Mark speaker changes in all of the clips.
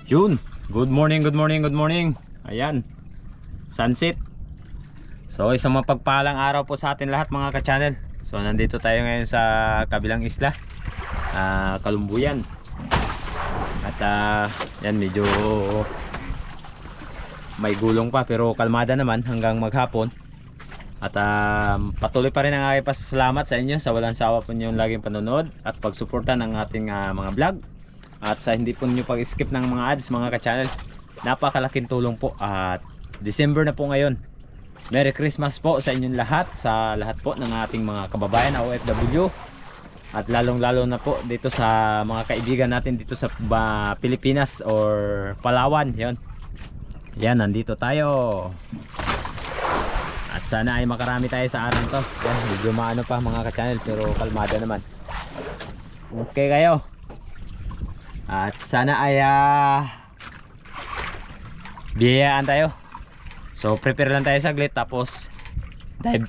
Speaker 1: June. Good morning, good morning, good morning. Ayan, sunset. So isang mapagpalang araw po sa atin lahat mga ka-channel. So nandito tayo ngayon sa kabilang isla, Kalumbuyan. At yan, medyo may gulong pa pero kalmada naman hanggang maghapon. At patuloy pa rin ang aking pasasalamat sa inyo sa walang sawa po nyo laging panonood at pagsuporta ng ating mga vlog. At sa hindi po nyo pag-skip ng mga ads mga ka-channel, napakalaking tulong po. At December na po ngayon. Merry Christmas po sa inyong lahat, sa lahat po ng ating mga kababayan na OFW. At lalong lalo na po dito sa mga kaibigan natin dito sa Pilipinas or Palawan. Yan, nandito tayo. At sana ay makarami tayo sa araw to. Yan, medyo maano pa mga ka-channel pero kalmada naman. Okay kayo. At sana ay biyayaan tayo. So prepare lang tayo saglit tapos dive.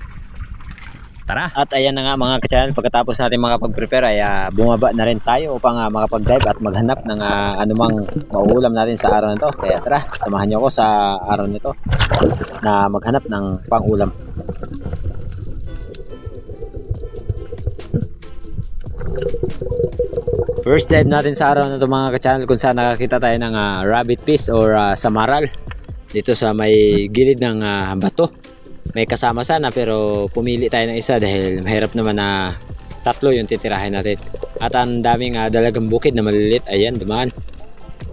Speaker 1: Tara. At ayan na nga mga ka-channel, pagkatapos natin makapag-prepare ay bumaba na rin tayo upang makapag-dive at maghanap ng anumang mauulam natin sa araw na to. Kaya tara, samahan niyo ako sa araw nito na maghanap ng pang-ulam. First dive natin sa araw na to mga ka-channel, kung saan nakakita tayo ng rabbit fish or samaral dito sa may gilid ng bato. May kasama sana pero pumili tayo ng isa dahil mahirap naman na tatlo yung titirahin natin. At ang daming dalagang bukid na maliliit, ayan dumaan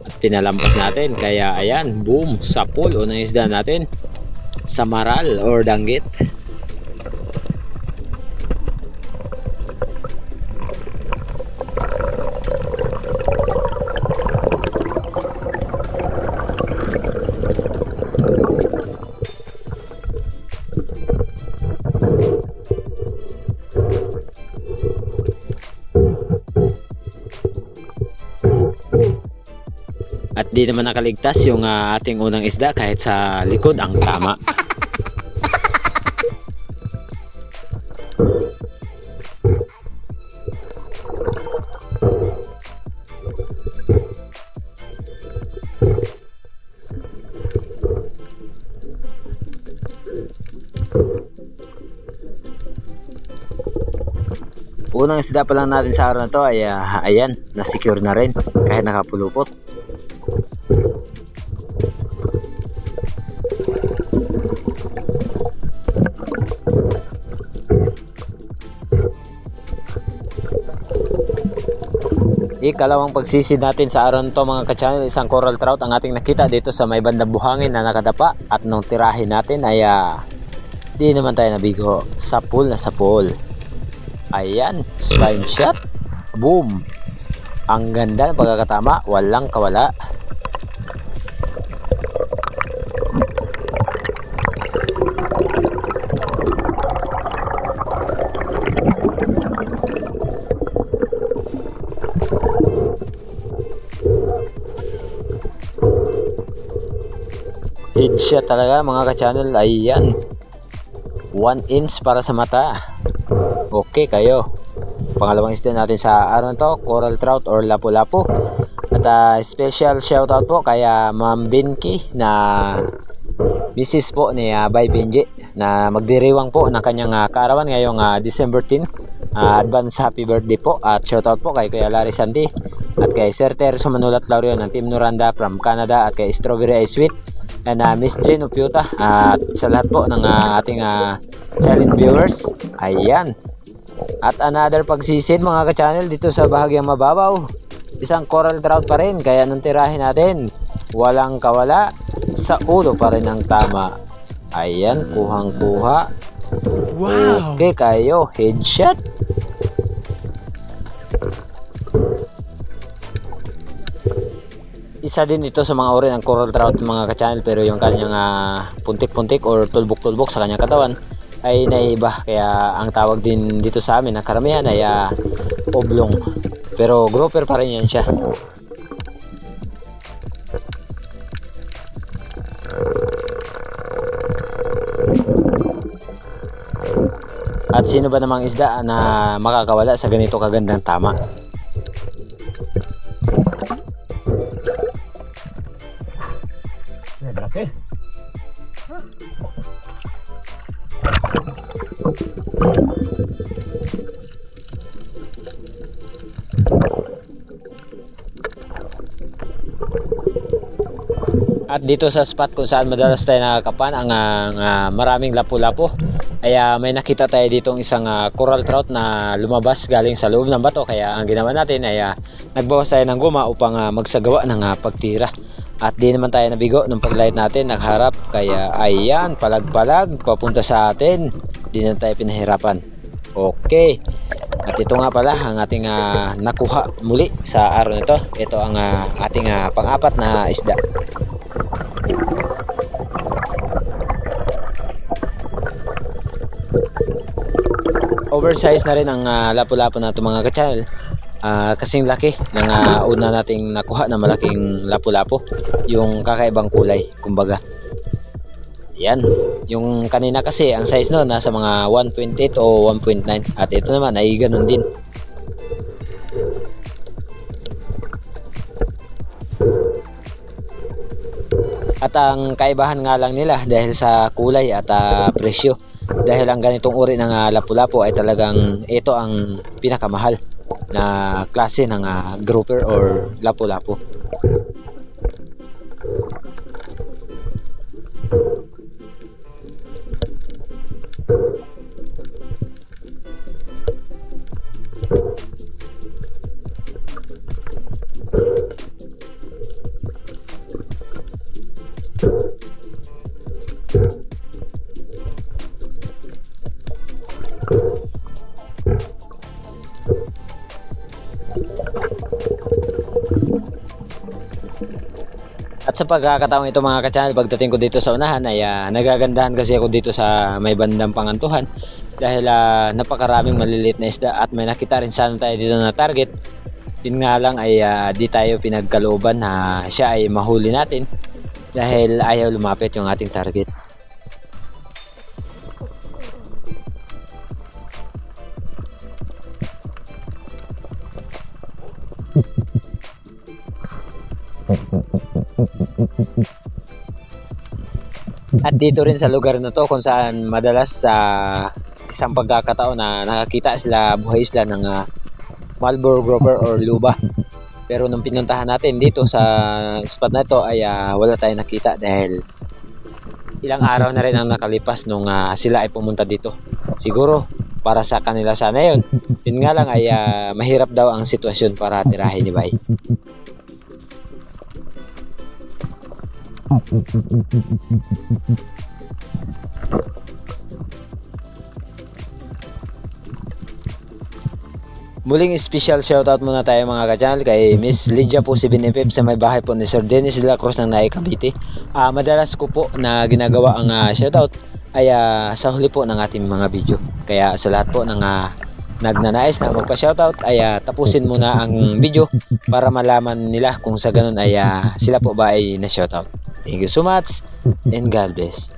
Speaker 1: at pinalampas natin. Kaya ayan, boom, sapul o ng isda natin, samaral or danggit. At di naman nakaligtas yung ating unang isda kahit sa likod ang tama. Unang isda pa lang natin sa araw na to ay ayan, na-secure na rin kahit nakapulupot. Ikalawang pagsisid natin sa araw nito mga ka-channel, isang coral trout ang ating nakita dito sa may bandang buhangin na nakadapa. At nung tirahin natin ay di naman tayo nabigo, sapul na sapul. Ayan, spine shot, boom. Ang ganda ng pagkakatama, walang kawala. Headshot talaga mga ka-channel, ayan, 1 inch para sa mata. Okay kayo. Pangalawang isda natin sa araw to, coral trout or lapu-lapu. At special shoutout po kay Ma'am Binky na Mrs. po ni Bay Benji na magdiriwang po ng kanyang kaarawan ngayong December 10. Advance happy birthday po at shoutout po kay Kuya Larry Sandy at kay Sir Terso Manulat Laurio ng Team Noranda from Canada at kay Strawberry Ice Sweet and Miss Jane Upiuta at sa lahat po ng ating silent viewers. Ayan. At another pagsisid mga ka-channel dito sa bahagyang mababaw. Isang coral trout pa rin kaya nung tirahin natin, walang kawala, sa ulo pa rin ang tama. Ayan, kuhang-kuha. Wow. Okay kayo, headshot. Isa din ito sa mga uri ng coral trout mga ka-channel pero yung kanyang puntik-puntik or tulbok-tulbok sa kanyang katawan ay naiba, kaya ang tawag din dito sa amin na karamihan ay oblong, pero grouper pa rin yan siya. At sino ba namang isda na makakawala sa ganito kagandang tama? Laki. At dito sa spot kung saan madalas tayo nakakapan ang maraming lapu-lapu ay may nakita tayo ditong isang coral trout na lumabas galing sa loob ng bato. Kaya ang ginawa natin ay nagbawas tayo ng guma upang magsagawa ng pagtira. At di naman tayo nabigo ng paglight natin, nagharap. Kaya ayan, palag-palag papunta sa atin. Di na tayo pinahirapan. Okay. At ito nga pala ang ating nakuha muli sa araw nito. Ito ang ating pang-apat na isda. Oversize na rin ang lapu-lapu na ito mga ka-channel. Kasing laki ng una nating nakuha na malaking lapu-lapu. Yung kakaibang kulay, kumbaga. Yan. Yung kanina kasi, ang size no, nasa mga 1.8 o 1.9. At ito naman ay ganun din. At ang kaibahan nga lang nila dahil sa kulay at presyo. Dahil ang ganitong uri ng lapu-lapu ay talagang ito ang pinakamahal na klase ng grouper or lapu-lapu. At sa pagkakataong ito mga ka-channel, pagdating ko dito sa unahan ay nagagandahan kasi ako dito sa may bandang Pangantuhan dahil napakaraming maliliit na isda at may nakita rin sana tayo dito na target. Yun nga lang ay di tayo pinagkalooban na siya ay mahuli natin dahil ayaw lumapit yung ating target. At dito rin sa lugar na to kung saan madalas sa isang pagkakataon na nakakita sila buhay isla ng Marlboro grouper or luba. Pero nung pinuntahan natin dito sa spot na ito ay wala tayong nakita dahil ilang araw na rin ang nakalipas nung sila ay pumunta dito. Siguro para sa kanila sana yun. Yun nga lang ay mahirap daw ang sitwasyon para tirahin ni Bay. Muling special shoutout muna tayo mga ka-channel kay Miss Lydia po si Binipib sa may bahay po ni Sir Dennis de la Cruz ng Naik Cavite. Madalas ko po na ginagawa ang shoutout ay sa huli po ng ating mga video. Kaya sa lahat po ng nagnanais na magpa-shoutout ay tapusin muna ang video para malaman nila kung sa ganun ay sila po ba ay na-shoutout. Thank you so much and God bless.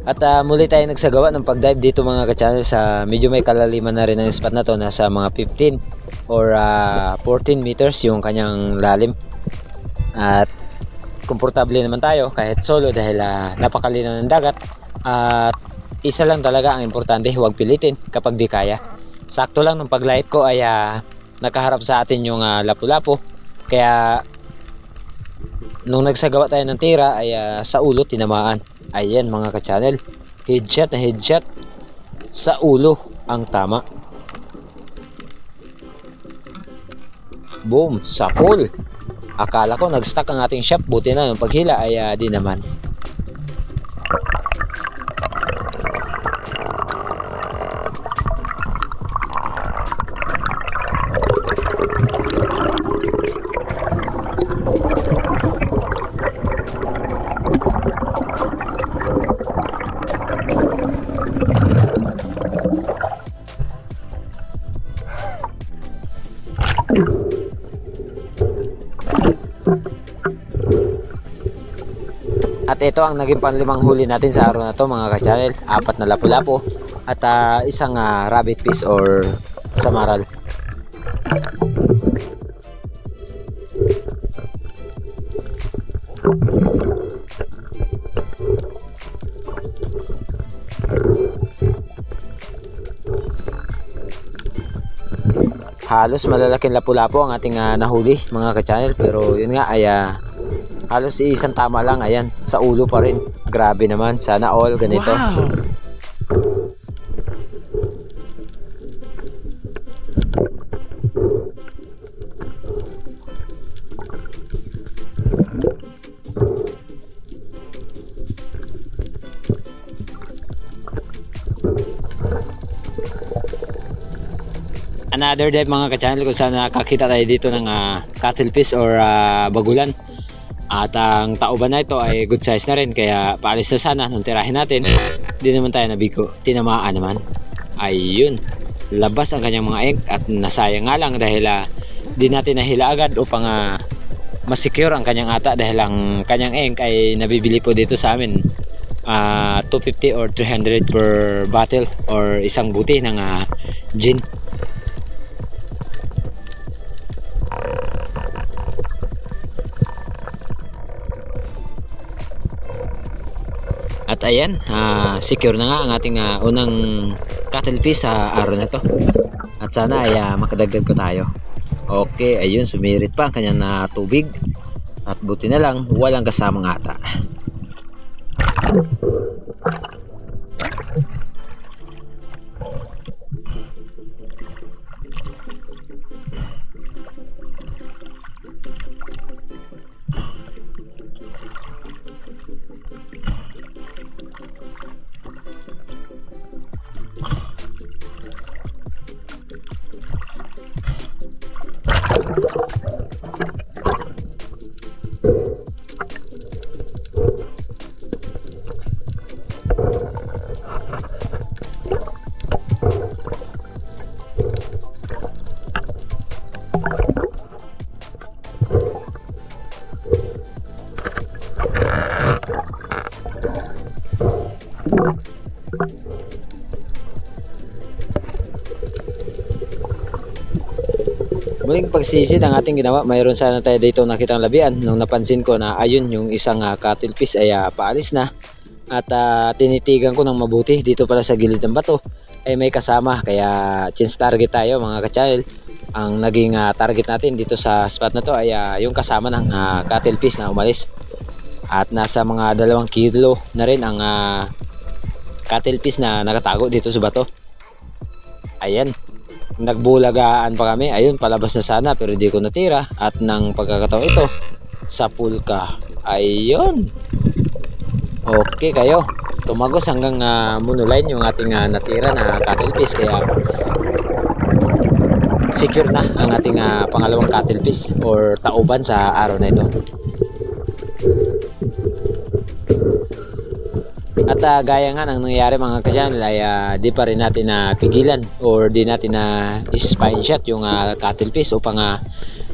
Speaker 1: At muli tayo nagsagawa ng pag-dive dito mga ka-channel sa medyo may kalaliman na rin ang spot na to, nasa mga 15 or 14 meters yung kanyang lalim. At komportable naman tayo kahit solo dahil napakalinaw ng dagat. At isa lang talaga ang importante, huwag pilitin kapag di kaya. Sakto lang ng pag-light ko ay nakaharap sa atin yung lapu-lapu. Kaya nung nagsagawa tayo ng tira ay sa ulo tinamaan. Ayan mga ka-channel, headshot na headshot sa ulo ang tama. Boom, sa pool. Akala ko nag-stuck ang ating shop, buti na ng paghila ay di naman. At ito ang naging panlimang huli natin sa araw na to mga ka-channel. 4 na lapu-lapu at isang rabbit fish or samaral. Halos malalaking lapu-lapu ang ating nahuli mga ka-channel, pero yun nga ay halos isang tama lang, ayan, sa ulo pa rin. Grabe naman, sana all ganito. Wow. Another dive mga ka-channel, kung saan nakakita tayo dito ng cuttlefish or bagulan. At ang tauban na ito ay good size na rin, kaya paalis na sana nung tirahin natin. Hindi naman tayo nabigo, tinamaan naman. Ayun, labas ang kanyang mga ink at nasayang nga lang dahil di natin nahila agad upang masecure ang kanyang ata, dahil ang kanyang ink ay nabibili po dito sa amin 250 or 300 per bottle or isang buti ng gin. At ayan, secure na nga ang ating unang cuttlefish sa araw na to. At sana ay makadagdag pa tayo. Okay, ayun, sumirit pa ang kanyang tubig. At buti na lang, walang kasamang ata. Muling pagsisid ang ating ginawa. Mayroon sana tayo dito nakitang labian nung napansin ko na ayun yung isang cuttlefish ay paalis na. At tinitigan ko ng mabuti dito pala sa gilid ng bato ay may kasama, kaya chance target tayo mga ka-channel. Ang naging target natin dito sa spot na to ay yung kasama ng cuttlefish na umalis. At nasa mga 2 kilo na rin ang cuttlefish na nakatago dito sa bato. Ayan, nagbulagaan pa kami, ayun, palabas na sana pero di ko natira. At ng pagkakataon ito sa pulka, ayun, okay kayo, tumagos hanggang monoline yung ating natira na cuttlefish, kaya secure na ang ating pangalawang cuttlefish or tauban sa araw na ito. At gaya nga ng nangyari mga ka-channel ay di pa rin natin pigilan or di natin spine shot yung cuttlefish upang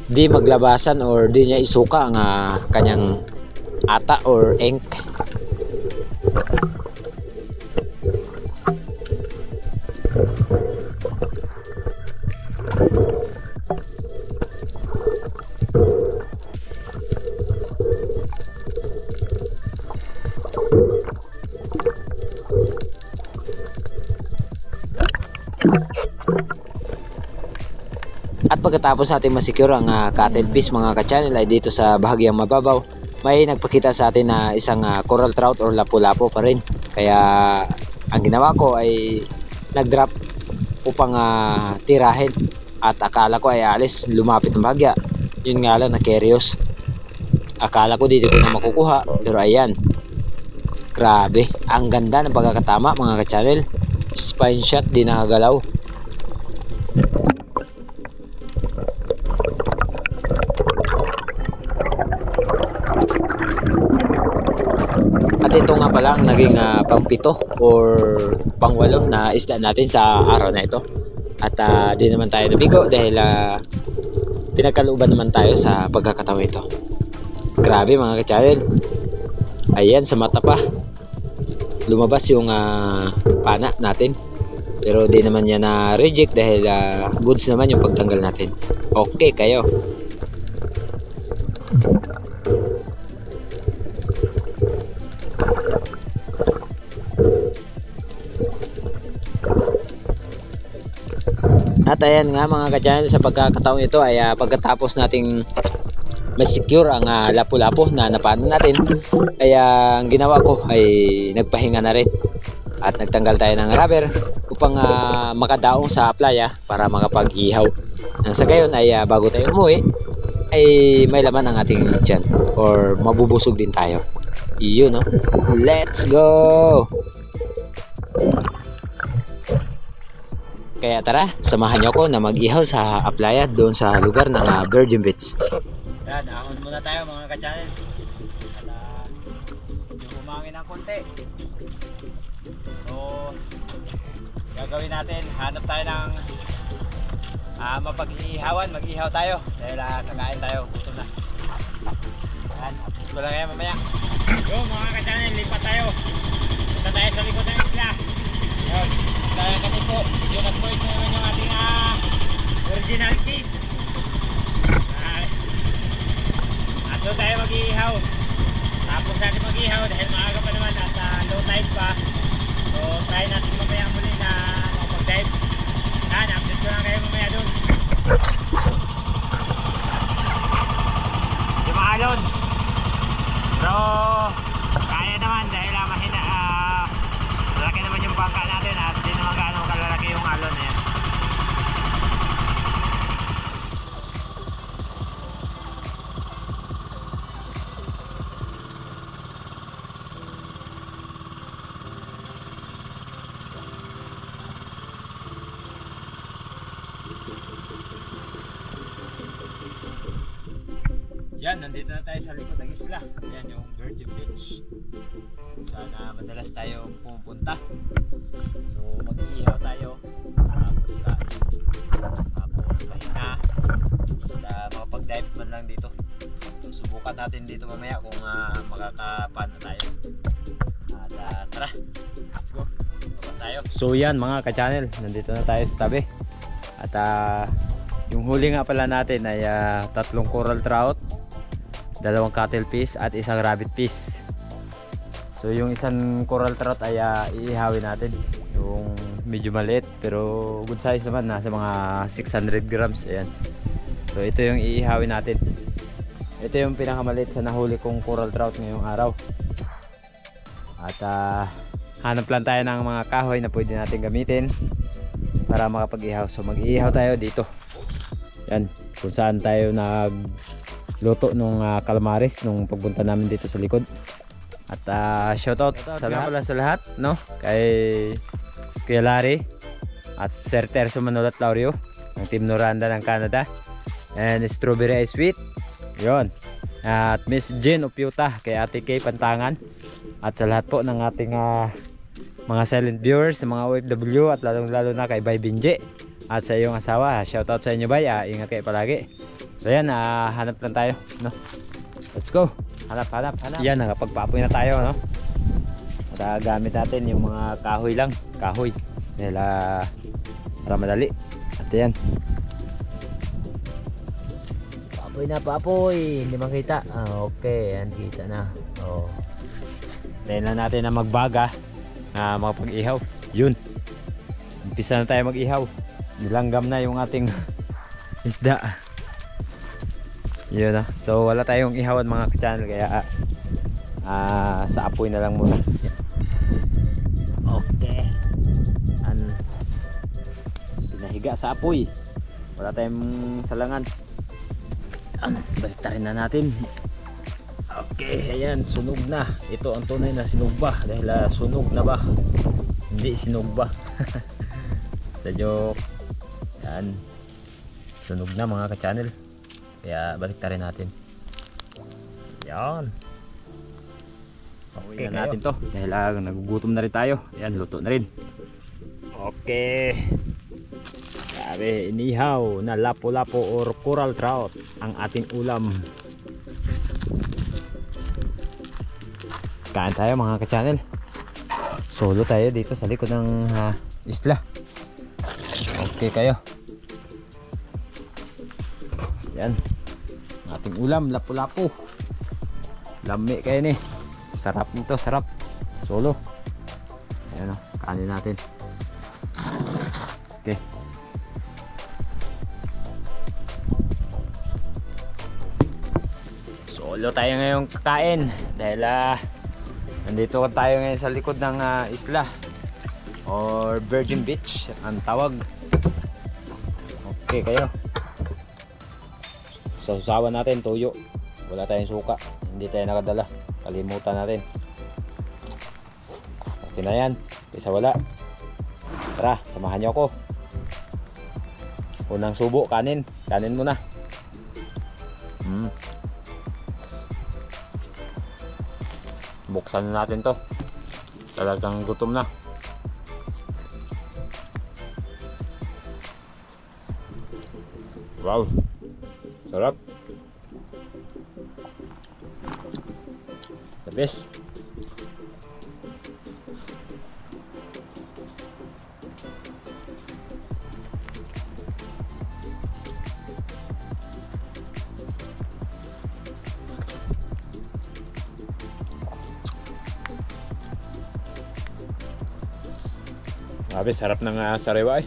Speaker 1: di maglabasan or di niya isuka ang kanyang ata or ink. At pagkatapos natin masecure ang cuttlefish mga ka-channel ay dito sa bahagyang mababaw may nagpakita sa atin na isang coral trout or lapu-lapu pa rin. Kaya ang ginawa ko ay nag-drop upang tirahin. At akala ko ay alis, lumapit ng bahagya. Yun nga lang, na-curious. Akala ko dito ko na makukuha, pero ayan, grabe, ang ganda ng pagkakatama mga ka-channel. Spine shot, di nakagalaw. At ito nga pala ang naging pang-7 or pang-8 na isda natin sa araw na ito. At di naman tayo nabigo dahil pinagkalooban naman tayo sa pagkakataon ito. Grabe mga ka-channel. Ayan, sa mata pa lumabas yung pana natin. Pero di naman niya na-reject dahil goods naman yung pagtanggal natin. Okay kayo. At ayan nga mga ka-channel, sa pagkakataong ito ay pagkatapos nating ma-secure ang lapu-lapu na napaanan natin, ay ang ginawa ko ay nagpahinga na rin at nagtanggal tayo ng rubber upang makadaong sa playa para makapag-ihaw. Sa gayon ay bago tayo umuwi ay may laman ang ating tiyan or mabubusog din tayo. Iyon, no? Let's go! Kaya tara, samahan niyo ako na mag-ihaw sa playa doon sa lugar ng Virgin Beach. Yan, ahon muna tayo mga ka-channel. At medyo humangin ng konti. So, gagawin natin, hanap tayo ng mapag-iihawan, mag-ihaw tayo. Dahil kakain tayo, gutom na. Yan, upload ko lang ngayon mamaya. Yo mga ka-channel, lipat tayo. Punta tayo sa likod ng isla. Yan, dahil kami po, yung nag-voice na naman yung ating original case. At doon tayo mag-iihaw. Tapos natin mag-iihaw dahil maaga pa naman at low tide pa. So try natin mamaya muli na makapag-dive. Yan, update ko lang kayo mamaya doon. Di maalon. Pero kaya naman dahil mahina, malaki naman yung bangka natin at di naman gaano kalalaki yung alon na yan. Yan, nandito na tayo sa likod ng isla. Yan yung Virgin Beach. Sana madalas tayo pupunta. So mag-iihaw tayo. Tapos pahinga. Makapag-dive man lang dito. So, subukan natin dito mamaya kung makakapano tayo. At tara, let's go. Tayo. So yan mga ka-channel, nandito na tayo sa tabi. At yung huli nga pala natin ay 3 coral trout, 2 cuttlefish at 1 rabbit fish. So yung isang coral trout ay iihawin natin, yung medyo maliit pero good size naman, nasa mga 600 grams. Ayan. So ito yung iihawin natin. Ito yung pinakamaliit sa nahuli kong coral trout ngayong araw. At hanap lang tayo ng mga kahoy na pwede natin gamitin para makapag-ihaw. So mag-iihaw tayo dito. Yan, kung saan tayo nagluto nung calamares nung pagpunta namin dito sa likod. At shoutout sa lahat, no? Kay Kuya Larry at Sir Terso Manolat Laurio ng Team Noranda ng Canada, and Strawberry Ice Sweet, yon. At Miss Jean Opiuta, kay Ate Kay Pantangan, at sa lahat po ng ating mga silent viewers, mga OFW, at lalong lalo na kay Bay Binje at sa iyong asawa. Shoutout sa inyo, Bay. Ingat kayo palagi. So yan, hanap lang tayo, no? Let's go. Hanap. Yan, nakapagpapoy na tayo, no? At gamit natin yung mga kahoy lang. Kahoy. Dahil para madali. At yan. Papoy. Hindi makita. Okay. Yan, kita na. Oh. Dahil na natin na magbaga na makapag-ihaw. Yun. Umpisa na tayo mag-ihaw. Nilanggam na yung ating isda. Yun na. So wala tayong ihawan mga ka-channel, kaya sa apoy na lang muna. Okay. Pinahiga sa apoy. Wala tayong salangan. Baliktarin na natin. Okay, ayan, sunog na. Ito ang tunay na sinugba dahil sunog na ba? Hindi sinugba. Sa joke. Yan. Sunog na mga ka-channel. Kaya balik rin natin. Yan. Okay na natin to. Dahil nagugutom na rin tayo. Yan, luto na rin. Okay. Sabi, inihaw na lapu-lapu or coral trout ang ating ulam. Kain tayo mga ka-channel. Solo tayo dito sa likod ng isla. Okay kayo. Yan. Ating ulam, lapu-lapu. Lami kayo ni. Sarap nito, sarap. Solo. Ayan o, kanin natin. Okay. Solo tayo ngayong kakain dahil nandito tayo ngayon sa likod ng isla or Virgin Beach ang tawag. Okay kayo. So susawan natin tuyo. Wala tayong suka, hindi tayo nakadala, kalimutan natin. Okay na yan, isa wala. Tara, samahan nyo ako. Unang subo, kanin muna. Buksan na natin to. Talagang gutom na. Wow, sarap. The best. Grabe, sarap ng sariwa eh.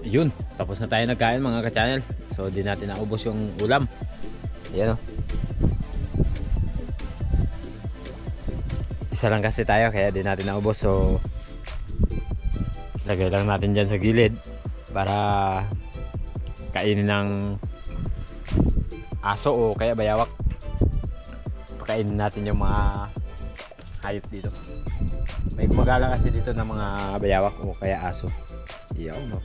Speaker 1: Yun, tapos na tayo nagkain mga ka-channel. So di natin naubos yung ulam. Ayan o. Isa lang kasi tayo kaya di natin naubos. So lagay lang natin dyan sa gilid para kainin ng aso o kaya bayawak. Pakainin natin yung mga hayop dito. May gumagala kasi dito ng mga bayawak o kaya aso. Iyaw no.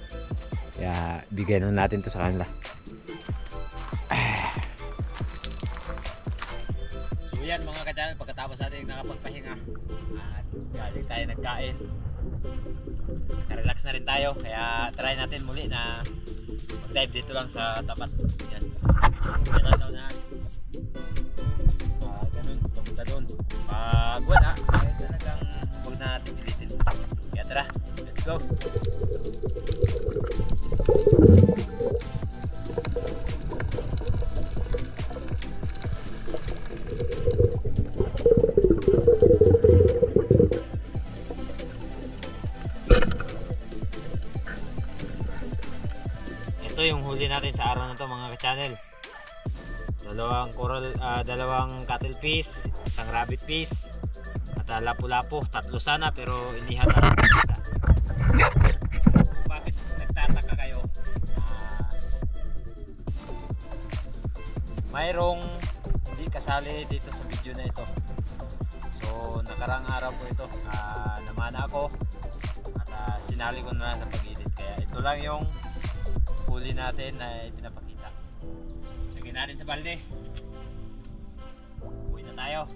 Speaker 1: Kaya bigyan natin to sa kanila. So yan mga ka-channel, pagkatapos natin nakapagpahinga at galing tayo nagkain, nakarelax na rin tayo. Kaya try natin muli na mag-dive dito lang sa tapat. Yan. Yan ang saunahan. Ganun, pumunta doon. Pag wala, kaya talagang huwag na natin pilitin. Kaya tara, let's go! Ito yung huli natin sa araw na to mga ka-channel. Dalawang coral, dalawang cuttlefish, isang rabbit fish at lapu-lapu. Tatlo sana pero inihan na. Bakit nagtataka kayo? Mayroong hindi kasali dito sa video na ito. So nakarang araw po ito, namana ako at sinali ko na sa pag-edit. Kaya ito lang yung huli natin na ipinapakita. Lagyan natin sa balde. Uwi na tayo.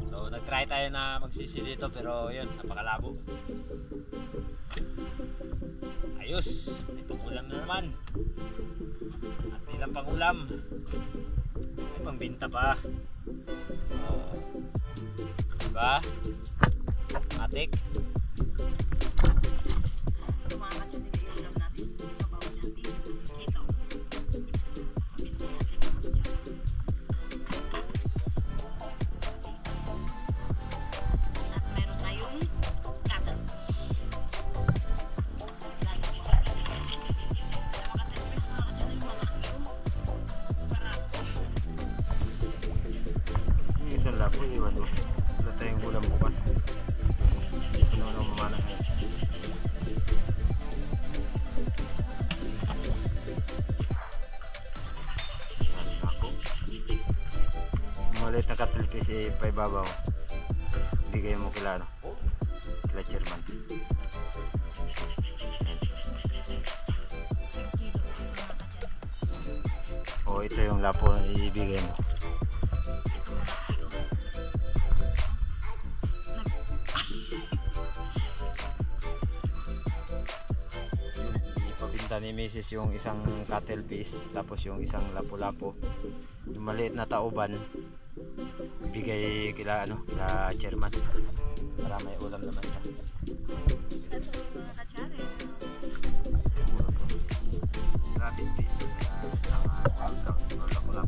Speaker 1: So nag-try tayo na magsisi dito pero yun, napakalabo. Ayos, itong ulam na naman. At ilang pang ulam. May pangbinta pa. Diba? Matik. lapo-lapo, iwan mo. Wala tayong ulam bukas. Hindi ko naman ang mamana ngayon. Saan ako? Maliit na katilpis paibabaw. Hindi kayo mo kilala. Kila chairman. O ito yung lapo na ibigay mo. Ipabinta ni Mrs. yung isang cuttlefish, tapos yung isang lapu-lapu. Yung maliit na tauban ibigay kila kila chairman para may ulam naman siya. Rapid fish lapu-lapu.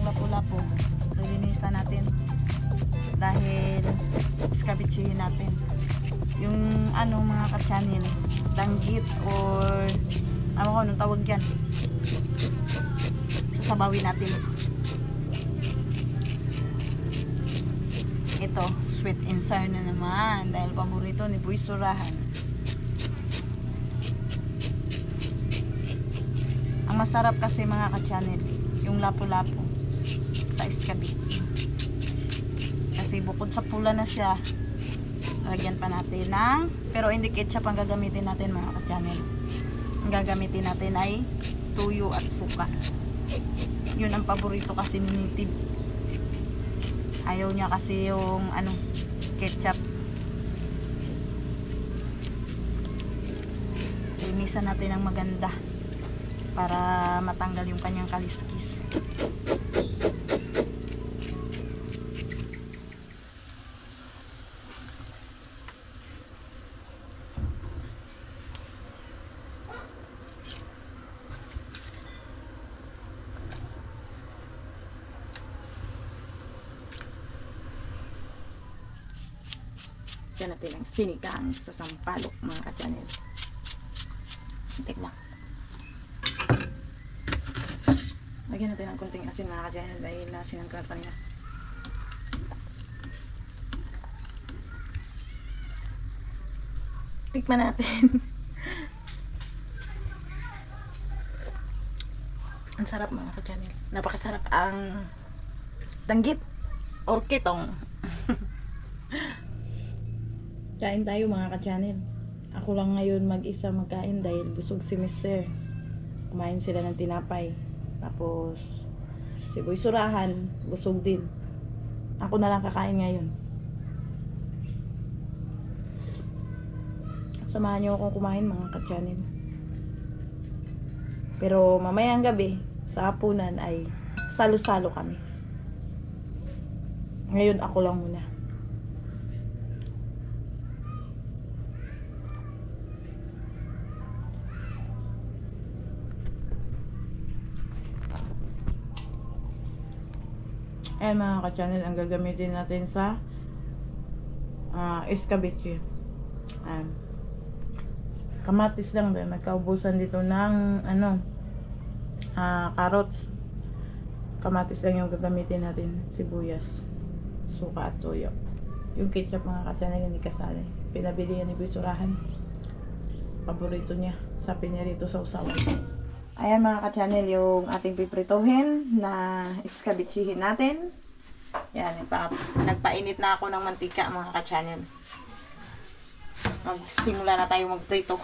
Speaker 2: Lapu-lapu lilinisan natin dahil iskabitsihin natin yung mga ka-channel, danggit or anong tawag dyan, sasabawin natin. Ito sweet and sour na naman dahil paborito ni Boy Surahan. Ang masarap kasi mga ka-channel yung lapu-lapu sa iskabitsi. Kasi bukod sa pula na siya, lagyan pa natin ng, pero hindi ketchup ang gagamitin natin mga ka-channel. Ang gagamitin natin ay tuyo at suka. Yun ang paborito kasi ni Nitid. Ayaw niya kasi yung ketchup. Linisan natin ng maganda para matanggal yung kanyang kaliskis. Yan natin ang sinigang sa sampalok mga ka-channel. Hintik lang. Lagyan natin ng konting asin mga ka-channel dahil nasin ang pa nila. Tikman natin. Ang sarap mga ka-channel. Napakasarap ang danggit or kitong. Kain tayo mga ka-channel. Ako lang ngayon mag-isa magkain dahil busog si Mister. Kumain sila ng tinapay. Tapos si Boy Surahan busog din. Ako na lang kakain ngayon. Samahan niyo akong kumain mga ka-channel. Pero mamayang gabi sa hapunan ay salo-salo kami. Ngayon ako lang muna. Ayan mga ka-channel, ang gagamitin natin sa escabeche. Kamatis lang din. Nagkaubusan dito ng carrots. Kamatis lang yung gagamitin natin. Sibuyas, suka at toyo. Yung ketchup mga ka-channel hindi kasali. Pinabili yan ni Boy Surahan. Paborito niya sa pinirito sa usawan. Ayan mga ka-channel, yung ating piprituhin na iskabitsihin natin. Yan, nagpainit na ako ng mantika mga ka-channel. Magsimula na tayo magprito.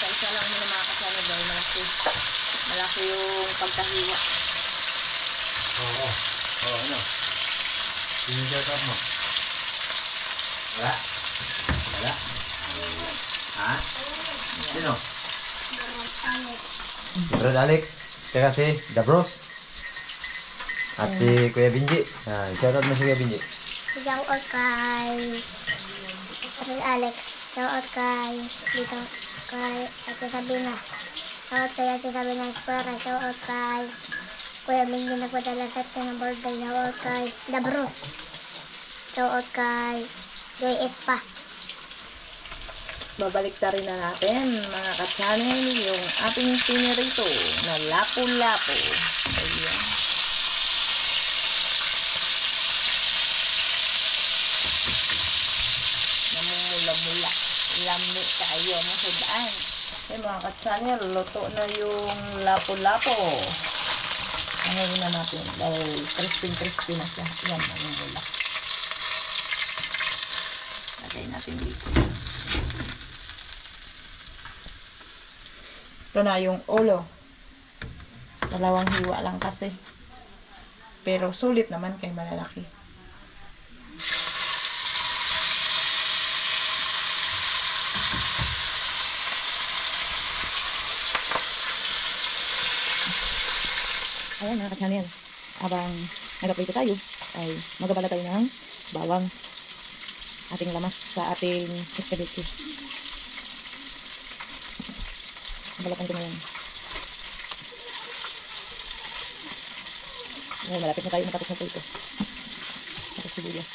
Speaker 2: Isa lang muna mga ka-channel dahil malaki yung pagkahiwa.
Speaker 1: Oo, ano? Sinigyan mo? Wala? Wala? Ha? Sino? Bro Alex. Tsaka si The Bros. At si Kuya Binji. Shoutout mo si Kuya Binji.
Speaker 3: Shoutout kay Alex. Shoutout kay dito kay Ate Sabina. Shoutout kay Ate Sabina Escuela. Shoutout kay Kuya Mingy nagpadala sa atin ng birthday. Shoutout kay The Bros. Shoutout kay JS pa.
Speaker 2: Babalik ta rin na natin mga ka-channel yung ating pinirito na lapu-lapu. Ayan. Namumula-mula. Lami tayo mga daan. Okay mga ka-channel, luto na yung lapu-lapu. Ngayon na natin dahil crispy na siya. Yan, namumula. Lagay natin dito. Ito na yung ulo. Dalawang hiwa lang kasi. Pero sulit naman kay malalaki. Ayan mga ka-channel. Habang nagaprito tayo, ay magabala tayo ng bawang. Ating lamas sa ating spaghetti. Balatan ko na yan. Ayan, malapit na tayo matapos na ito. Tapos sibuyas.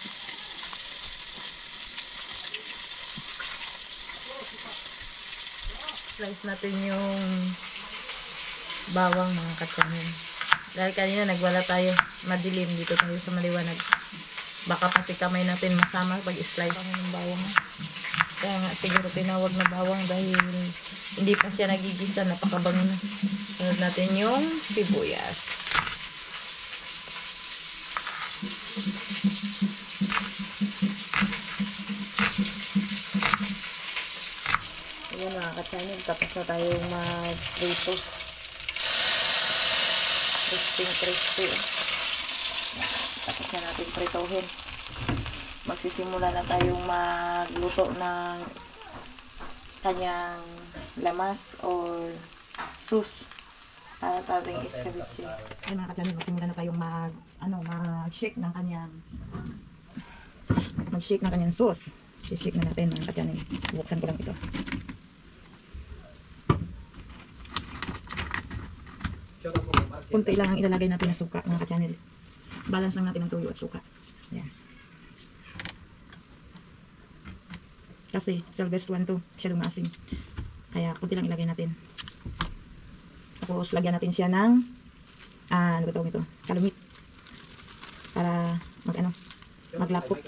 Speaker 2: Slice natin yung bawang mga ka-channel. Dahil kanina nagwala tayo, madilim dito tayo sa maliwanag. Baka pati kamay natin masama pag slice ng bawang. Kaya nga siguro tinawag na bawang dahil hindi pa siya nagigisa, napakabango na. Sunod natin yung sibuyas. Ayan mga ka-channel, tapos na tayong mag-prito. Crispy. Tapos na natin pritohin. Magsisimula na tayong magluto ng kanyang lamas or sauce para ating escabeche. Ay mga ka-channel, magsimula na tayong mag-shake ng kanyang sauce. I-shake na natin mga ka-channel. Buksan ko lang ito. Kunti lang ang ilalagay natin na suka mga ka-channel. Balance lang natin ang tuyo at suka. Ayan. Kasi Silver's 1 to, siya lumaasim. Kaya kunti lang ilagay natin. Tapos lagyan natin siya ng ano ba tawag ito? Kalumit. Para maglapot.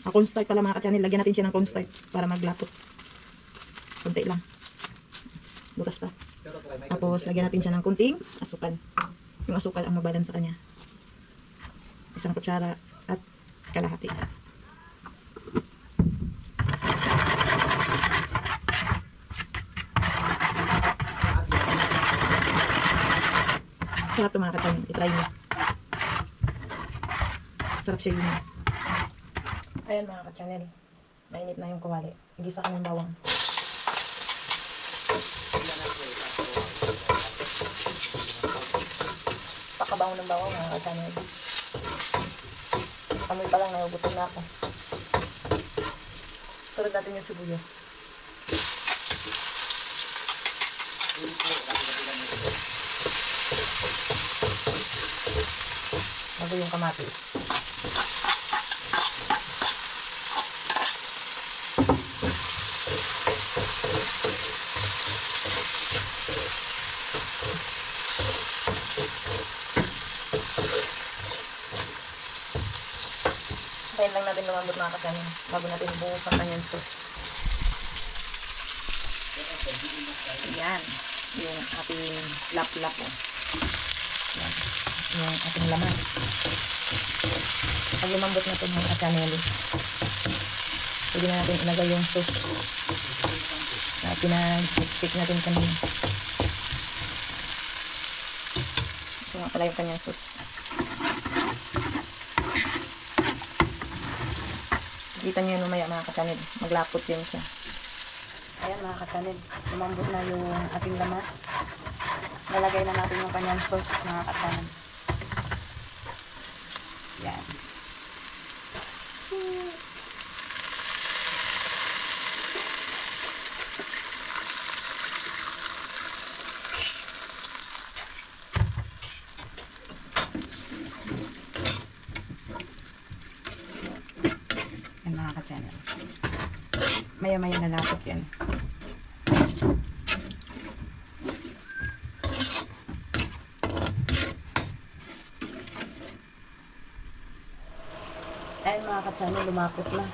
Speaker 2: Cornstarch pala mga ka-channel, lagyan natin siya ng cornstarch para maglapot. Kunti lang. Butas pa. Tapos lagyan natin siya ng kunting asukal. Yung asukal ang mabalance sa kanya. 1 kutsara at kalahati. Sarap ito mga ka-channel. I-try nyo. Sarap siya yun. Ayan mga ka-channel. Mainit na yung kawali. Igisa ka ng bawang. Pakabaw ng bawang mga ka-channel. Amoy pa lang, nahugutom na ako. Tulad natin yung sibuyas. Bago yung kamatis. Kaya lang natin lumambot mga ka-channel bago natin buhos ang kanyang sauce. Ayan. Yung ating lap-lap. Ayan. Yung ating laman. Pag lumambot na ito mga ka-channel, pwede na natin ilagay yung sauce na pinag-stick natin kanina. Ito nga pala yung kanyang sauce. Makikita niyo yun mamaya mga ka-channel. Maglapot yan siya. Ayan mga ka-channel. Lumambot na yung ating lamas. Lalagay na natin yung kanyang sauce mga ka-channel. Yan. Yan mga ka-channel. Maya-maya nalapot yan. Ayan mga ka-channel, lumapot na.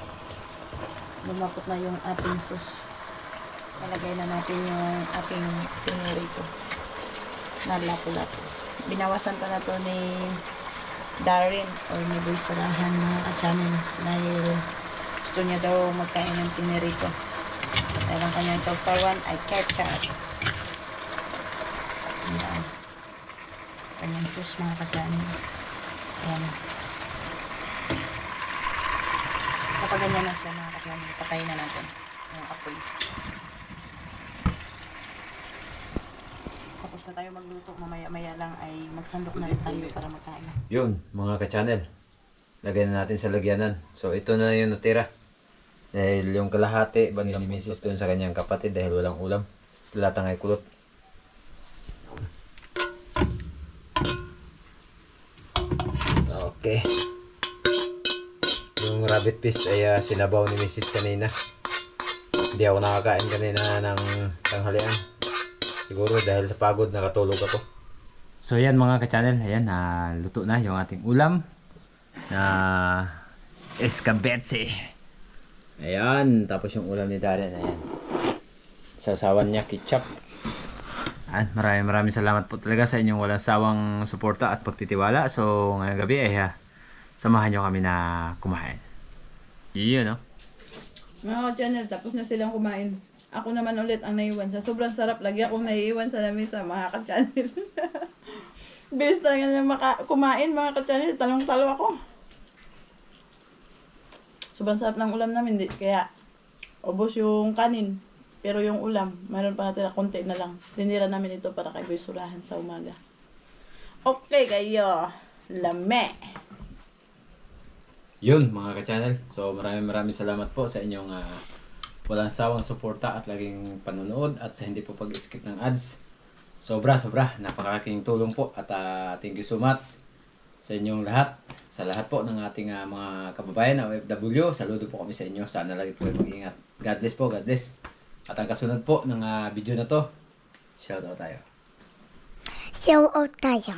Speaker 2: Lumapot na yung ating sauce. Nalagay na natin yung ating pinurito na lapu-lapu. Binawasan pa na to ni Darren or ni Boy Surahan mga ka-channel dahil gusto niya daw magkain ng pinurito. Dahil ang kanyang sausawan ay ketchup. Ayan. Kanyang sauce mga ka-channel. Ayan. Kapag ganyan na siya mga ka-channel, patayin na natin yung apoy. Tapos na tayo magluto, mamaya-maya lang ay magsandok na rin tayo para magkain.
Speaker 1: Yun, mga ka-channel. Lagay na natin sa lagyanan. So, ito na yung natira. Dahil yung kalahati, bandang ni Mrs. doon sa kanyang kapatid dahil walang ulam. Lahatang ay kulot. Okay. Yung rabbit piece ay sinabaw ni Mrs. kanina. Hindi ako nakakain kanina ng tanghalian. Siguro dahil sa pagod nakatulog ako. So yan mga ka-channel, ayan, luto na yung ating ulam na escabeche. Ayan, tapos yung ulam ni Darren, ayan. Sausawan niya ketchup. Ayan, maraming salamat po talaga sa inyong walang sawang suporta at pagtitiwala. So ngayong gabi ay samahan nyo kami na kumain. Yun, no?
Speaker 2: Mga ka-channel, tapos na silang kumain. Ako naman ulit ang naiwan sa sobrang sarap. Lagi akong naiiwan sa lamesa mga ka-channel. Bilis talaga na kumain mga ka-channel. Talong-talo ako. Sobrang sarap ng ulam namin. Kaya ubos yung kanin. Pero yung ulam, mayroon pa natin konti na lang. Dinira namin ito para kay Boy Surahan sa umaga. Okay kayo. Lame.
Speaker 1: Yun mga ka-channel. So maraming salamat po sa inyong walang sawang suporta at laging panonood at sa hindi po pag-skip ng ads. Sobra, napakalaking tulong po at thank you so much sa inyong lahat. Sa lahat po ng ating mga kababayan na OFW, saludo po kami sa inyo. Sana lagi po mag-ingat. God bless po, God bless. At ang kasunod po ng video na to, shout out tayo.
Speaker 3: Shout out tayo.